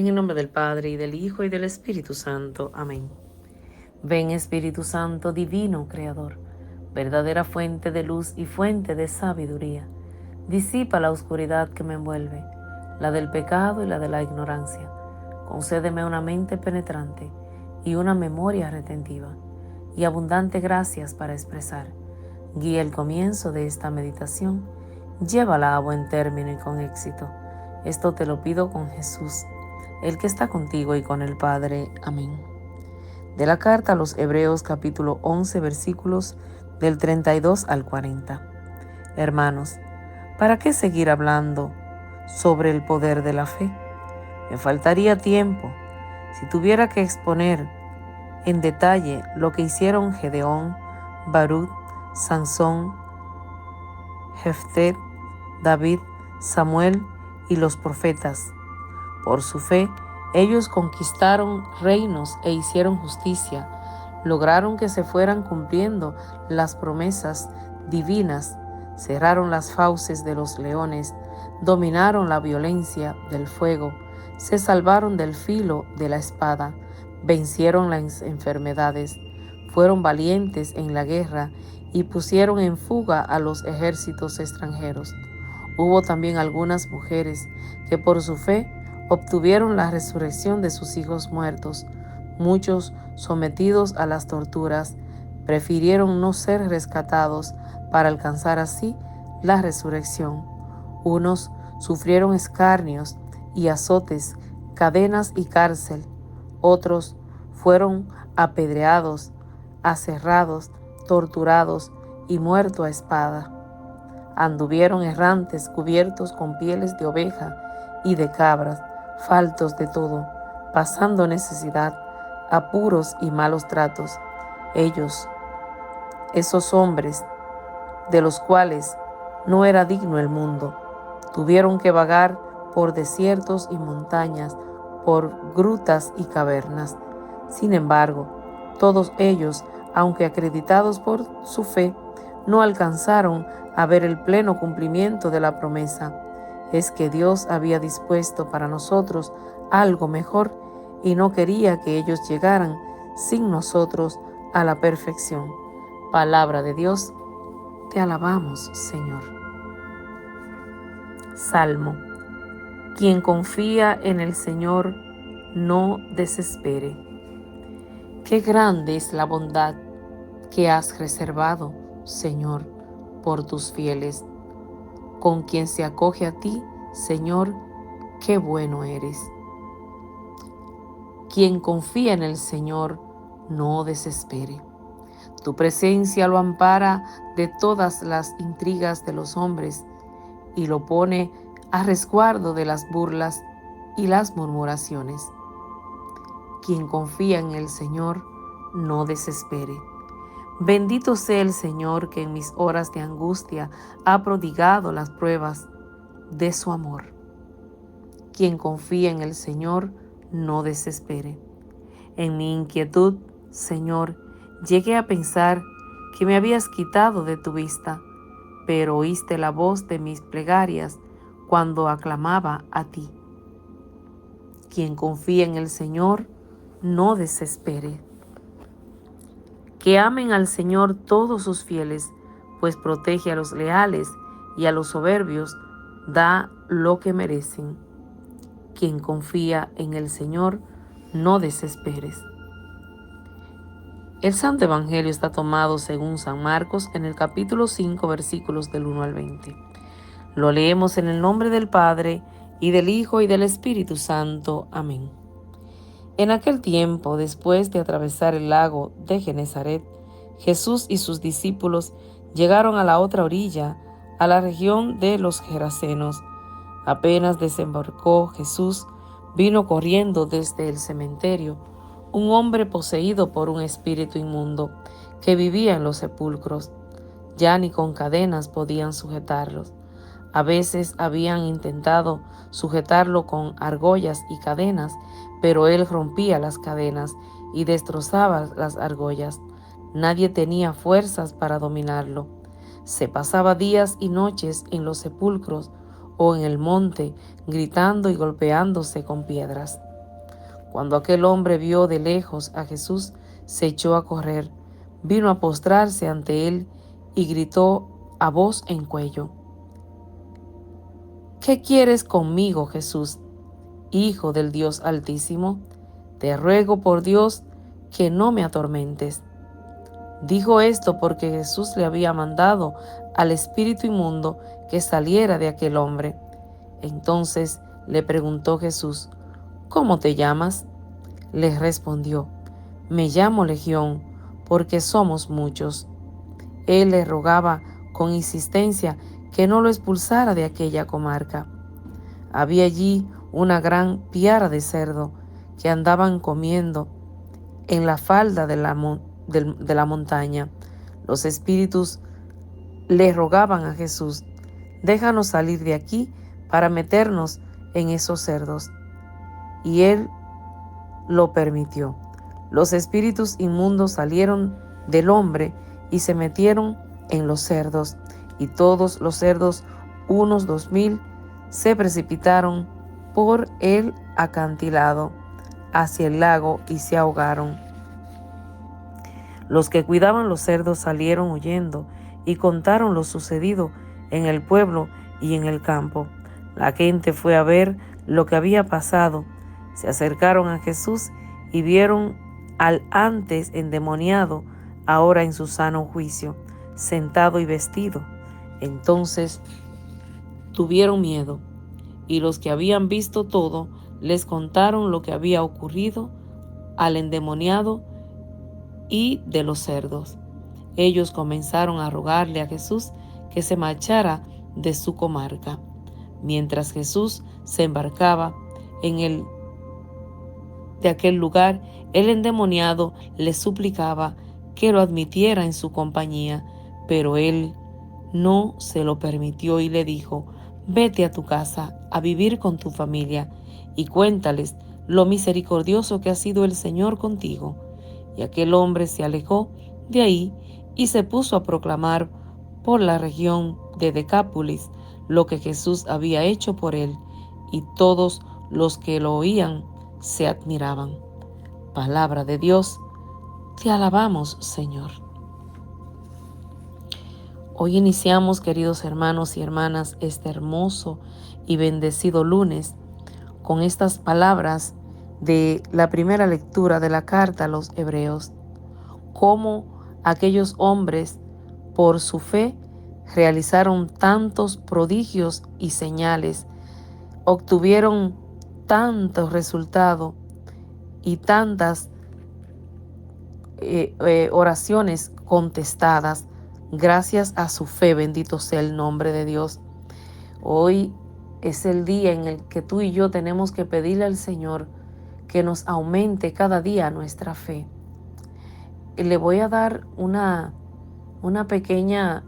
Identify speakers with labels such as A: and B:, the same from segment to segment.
A: En el nombre del Padre, y del Hijo, y del Espíritu Santo. Amén. Ven, Espíritu Santo, divino Creador, verdadera fuente de luz y fuente de sabiduría. Disipa la oscuridad que me envuelve, la del pecado y la de la ignorancia. Concédeme una mente penetrante y una memoria retentiva, y abundante gracias para expresar. Guía el comienzo de esta meditación, llévala a buen término y con éxito. Esto te lo pido con Jesús, el que está contigo y con el Padre. Amén. De la carta a los Hebreos capítulo 11 versículos del 32 al 40. Hermanos, ¿para qué seguir hablando sobre el poder de la fe? Me faltaría tiempo si tuviera que exponer en detalle lo que hicieron Gedeón, Baruch, Sansón, Jefté, David, Samuel y los profetas. Por su fe, ellos conquistaron reinos e hicieron justicia, lograron que se fueran cumpliendo las promesas divinas, cerraron las fauces de los leones, dominaron la violencia del fuego, se salvaron del filo de la espada, vencieron las enfermedades, fueron valientes en la guerra y pusieron en fuga a los ejércitos extranjeros. Hubo también algunas mujeres que por su fe obtuvieron la resurrección de sus hijos muertos. Muchos, sometidos a las torturas, prefirieron no ser rescatados para alcanzar así la resurrección. Unos sufrieron escarnios y azotes, cadenas y cárcel. Otros fueron apedreados, aserrados, torturados y muertos a espada. Anduvieron errantes cubiertos con pieles de oveja y de cabras, faltos de todo, pasando necesidad, apuros y malos tratos. Ellos, esos hombres de los cuales no era digno el mundo, tuvieron que vagar por desiertos y montañas, por grutas y cavernas. Sin embargo, todos ellos, aunque acreditados por su fe, no alcanzaron a ver el pleno cumplimiento de la promesa. Es que Dios había dispuesto para nosotros algo mejor y no quería que ellos llegaran sin nosotros a la perfección. Palabra de Dios, te alabamos, Señor. Salmo. Quien confía en el Señor no desespere. Qué grande es la bondad que has reservado, Señor, por tus fieles. Con quien se acoge a ti, Señor, qué bueno eres. Quien confía en el Señor no desespere. Tu presencia lo ampara de todas las intrigas de los hombres y lo pone a resguardo de las burlas y las murmuraciones. Quien confía en el Señor no desespere. Bendito sea el Señor que en mis horas de angustia ha prodigado las pruebas de su amor. Quien confía en el Señor no desespere. En mi inquietud, Señor, llegué a pensar que me habías quitado de tu vista, pero oíste la voz de mis plegarias cuando aclamaba a ti. Quien confía en el Señor no desespere. Que amen al Señor todos sus fieles, pues protege a los leales y a los soberbios da lo que merecen. Quien confía en el Señor, no desesperes. El Santo Evangelio está tomado según San Marcos en el capítulo 5, versículos del 1 al 20. Lo leemos en el nombre del Padre, y del Hijo, y del Espíritu Santo. Amén. En aquel tiempo, después de atravesar el lago de Genezaret, Jesús y sus discípulos llegaron a la otra orilla, a la región de los Gerasenos. Apenas desembarcó Jesús, vino corriendo desde el cementerio un hombre poseído por un espíritu inmundo que vivía en los sepulcros. Ya ni con cadenas podían sujetarlos. A veces habían intentado sujetarlo con argollas y cadenas, pero él rompía las cadenas y destrozaba las argollas. Nadie tenía fuerzas para dominarlo. Se pasaba días y noches en los sepulcros o en el monte, gritando y golpeándose con piedras. Cuando aquel hombre vio de lejos a Jesús, se echó a correr, vino a postrarse ante él y gritó a voz en cuello: ¿Qué quieres conmigo, Jesús, Hijo del Dios Altísimo? Te ruego por Dios que no me atormentes. Dijo esto porque Jesús le había mandado al espíritu inmundo que saliera de aquel hombre. Entonces le preguntó Jesús: ¿Cómo te llamas? Le respondió: Me llamo Legión, porque somos muchos. Él le rogaba con insistencia que no lo expulsara de aquella comarca. Había allí una gran piara de cerdo que andaban comiendo en la falda de la montaña. Los espíritus le rogaban a Jesús: déjanos salir de aquí para meternos en esos cerdos. Y él lo permitió. Los espíritus inmundos salieron del hombre y se metieron en los cerdos, y todos los cerdos, unos 2000, se precipitaron por el acantilado hacia el lago y se ahogaron. Los que cuidaban los cerdos salieron huyendo y contaron lo sucedido en el pueblo y en el campo. La gente fue a ver lo que había pasado. Se acercaron a Jesús y vieron al antes endemoniado, ahora en su sano juicio, sentado y vestido. Entonces tuvieron miedo, y los que habían visto todo les contaron lo que había ocurrido al endemoniado y de los cerdos. Ellos comenzaron a rogarle a Jesús que se marchara de su comarca. Mientras Jesús se embarcaba de aquel lugar, el endemoniado le suplicaba que lo admitiera en su compañía, pero él no se lo permitió y le dijo: vete a tu casa a vivir con tu familia y cuéntales lo misericordioso que ha sido el Señor contigo. Y aquel hombre se alejó de ahí y se puso a proclamar por la región de Decápolis lo que Jesús había hecho por él, y todos los que lo oían se admiraban. Palabra de Dios, te alabamos, Señor. Hoy iniciamos, queridos hermanos y hermanas, este hermoso y bendecido lunes con estas palabras de la primera lectura de la carta a los Hebreos. Cómo aquellos hombres, por su fe, realizaron tantos prodigios y señales, obtuvieron tantos resultados y tantas oraciones contestadas gracias a su fe. Bendito sea el nombre de Dios. Hoy es el día en el que tú y yo tenemos que pedirle al Señor que nos aumente cada día nuestra fe. Y le voy a dar una pequeña,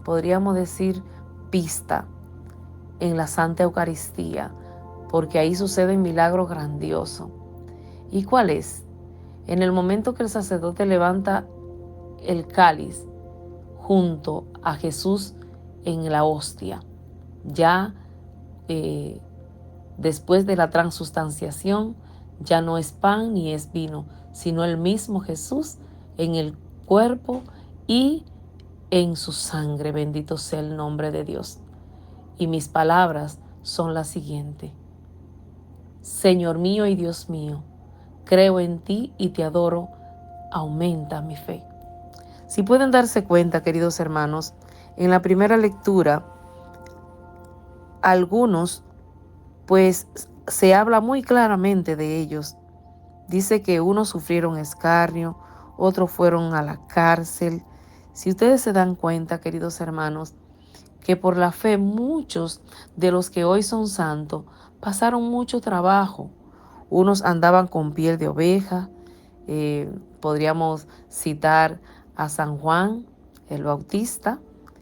A: podríamos decir, pista en la Santa Eucaristía, porque ahí suceden milagros grandiosos. ¿Y cuál es? En el momento que el sacerdote levanta el cáliz junto a Jesús en la hostia, ya después de la transustanciación, ya no es pan ni es vino, sino el mismo Jesús en el cuerpo y en su sangre. Bendito sea el nombre de Dios. Y mis palabras son las siguientes: Señor mío y Dios mío, creo en ti y te adoro, aumenta mi fe. Si pueden darse cuenta, queridos hermanos, en la primera lectura, algunos, pues se habla muy claramente de ellos. Dice que unos sufrieron escarnio, otros fueron a la cárcel. Si ustedes se dan cuenta, queridos hermanos, que por la fe muchos de los que hoy son santos pasaron mucho trabajo. Unos andaban con piel de oveja. Podríamos citar a San Juan el Bautista,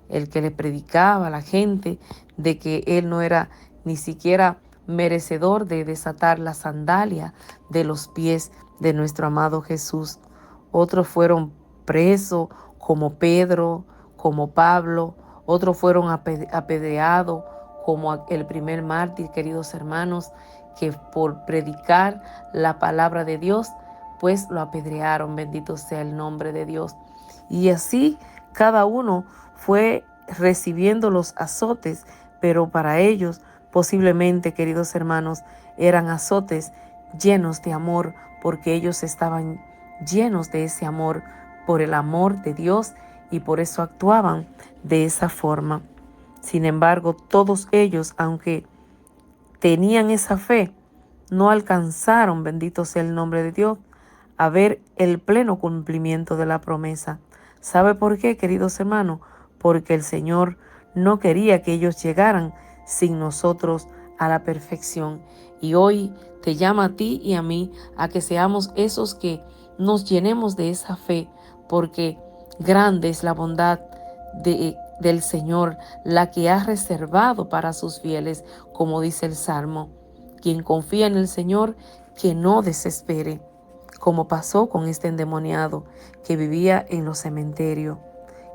A: el que le predicaba a la gente de que él no era ni siquiera merecedor de desatar la sandalia de los pies de nuestro amado Jesús. Otros fueron presos, como Pedro, como Pablo. Otros fueron apedreados, como el primer mártir, queridos hermanos, que por predicar la palabra de Dios, pues lo apedrearon. Bendito sea el nombre de Dios. Y así cada uno fue recibiendo los azotes, pero para ellos posiblemente, queridos hermanos, eran azotes llenos de amor, porque ellos estaban llenos de ese amor, por el amor de Dios, y por eso actuaban de esa forma. Sin embargo, todos ellos, aunque tenían esa fe, no alcanzaron, bendito sea el nombre de Dios, a ver el pleno cumplimiento de la promesa. ¿Sabe por qué, queridos hermanos? Porque el Señor no quería que ellos llegaran sin nosotros a la perfección. Y hoy te llama a ti y a mí a que seamos esos que nos llenemos de esa fe, porque grande es la bondad del Señor, la que ha reservado para sus fieles, como dice el Salmo. Quien confía en el Señor, que no desespere, como pasó con este endemoniado que vivía en los cementerios.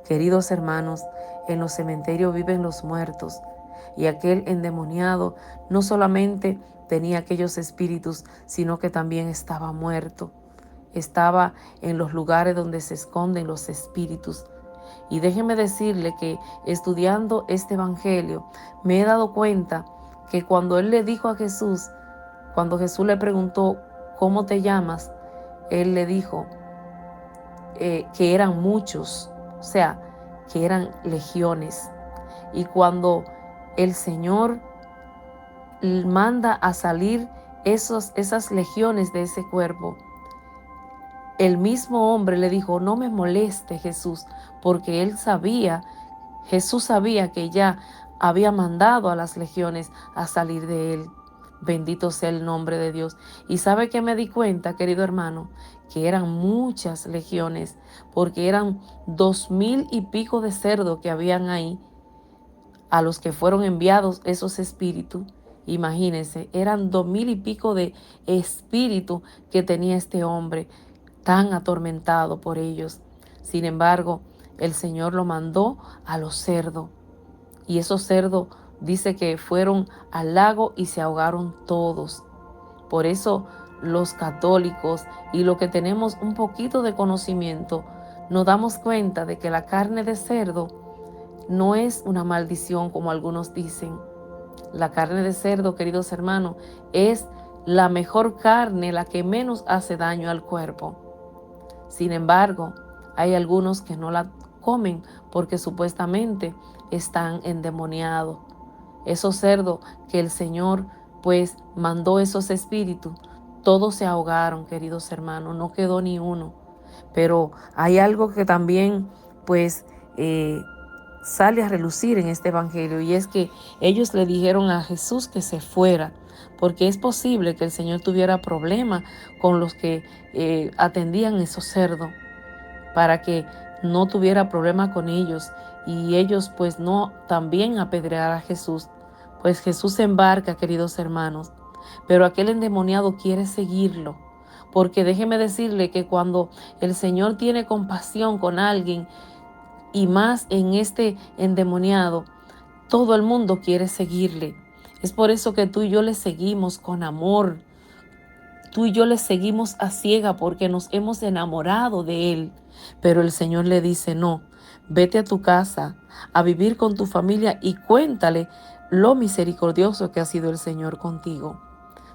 A: Queridos hermanos, en los cementerios viven los muertos, y aquel endemoniado no solamente tenía aquellos espíritus, sino que también estaba muerto. Estaba en los lugares donde se esconden los espíritus. Y déjeme decirle que estudiando este evangelio me he dado cuenta que cuando él le dijo a Jesús, cuando Jesús le preguntó, ¿cómo te llamas?, él le dijo que eran muchos, o sea, que eran legiones. Y cuando el Señor manda a salir esas legiones de ese cuerpo, el mismo hombre le dijo, no me moleste, Jesús, porque Jesús sabía que ya había mandado a las legiones a salir de él. Bendito sea el nombre de Dios. Y sabe que me di cuenta, querido hermano, que eran muchas legiones, porque eran 2000 y pico de cerdos que habían ahí, a los que fueron enviados esos espíritus. Imagínense, eran 2000 y pico de espíritus que tenía este hombre, tan atormentado por ellos. Sin embargo, el Señor lo mandó a los cerdos. Y esos cerdos dice que fueron al lago y se ahogaron todos. Por eso los católicos y los que tenemos un poquito de conocimiento, nos damos cuenta de que la carne de cerdo no es una maldición como algunos dicen. La carne de cerdo, queridos hermanos, es la mejor carne, la que menos hace daño al cuerpo. Sin embargo, hay algunos que no la comen porque supuestamente están endemoniados. Esos cerdos que el Señor pues mandó esos espíritus, todos se ahogaron, queridos hermanos, no quedó ni uno. Pero hay algo que también pues sale a relucir en este evangelio, y es que ellos le dijeron a Jesús que se fuera, porque es posible que el Señor tuviera problemas con los que atendían esos cerdos, para que no tuviera problema con ellos y ellos pues no también apedrear a Jesús. Pues Jesús se embarca, queridos hermanos, pero aquel endemoniado quiere seguirlo, porque déjeme decirle que cuando el Señor tiene compasión con alguien, y más en este endemoniado, todo el mundo quiere seguirle. Es por eso que tú y yo le seguimos con amor. Tú y yo le seguimos a ciega porque nos hemos enamorado de él. Pero el Señor le dice, no, vete a tu casa, a vivir con tu familia y cuéntale lo misericordioso que ha sido el Señor contigo.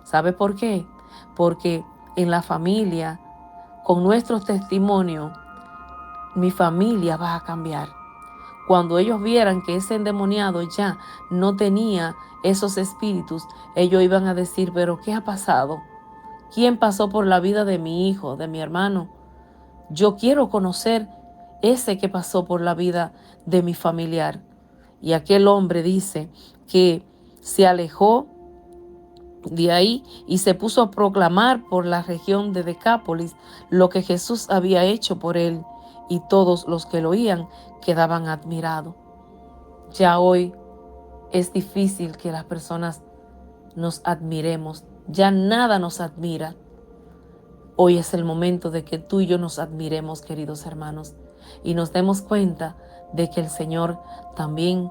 A: ¿Sabe por qué? Porque en la familia, con nuestros testimonios, mi familia va a cambiar. Cuando ellos vieran que ese endemoniado ya no tenía esos espíritus, ellos iban a decir, pero ¿qué ha pasado? ¿Quién pasó por la vida de mi hijo, de mi hermano? Yo quiero conocer ese que pasó por la vida de mi familiar. Y aquel hombre dice que se alejó de ahí y se puso a proclamar por la región de Decápolis lo que Jesús había hecho por él, y todos los que lo oían quedaban admirados. Ya hoy es difícil que las personas nos admiremos, ya nada nos admira. Hoy es el momento de que tú y yo nos admiremos, queridos hermanos, y nos demos cuenta de que el Señor también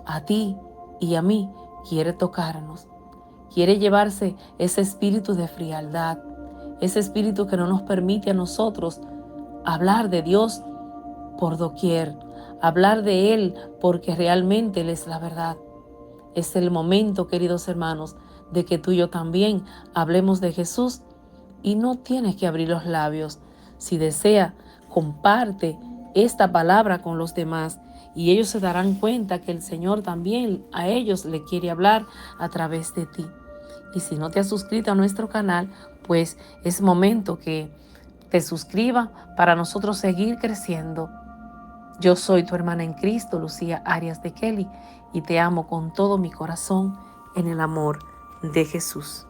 A: a ti y a mí quiere tocarnos, quiere llevarse ese espíritu de frialdad, ese espíritu que no nos permite a nosotros hablar de Dios por doquier, hablar de Él porque realmente Él es la verdad. Es el momento, queridos hermanos, de que tú y yo también hablemos de Jesús y no tienes que abrir los labios. Si desea, comparte esta palabra con los demás y ellos se darán cuenta que el Señor también a ellos le quiere hablar a través de ti. Y si no te has suscrito a nuestro canal, pues es momento que te suscribas para nosotros seguir creciendo. Yo soy tu hermana en Cristo, Lucía Arias de Kelly, y te amo con todo mi corazón en el amor de Jesús.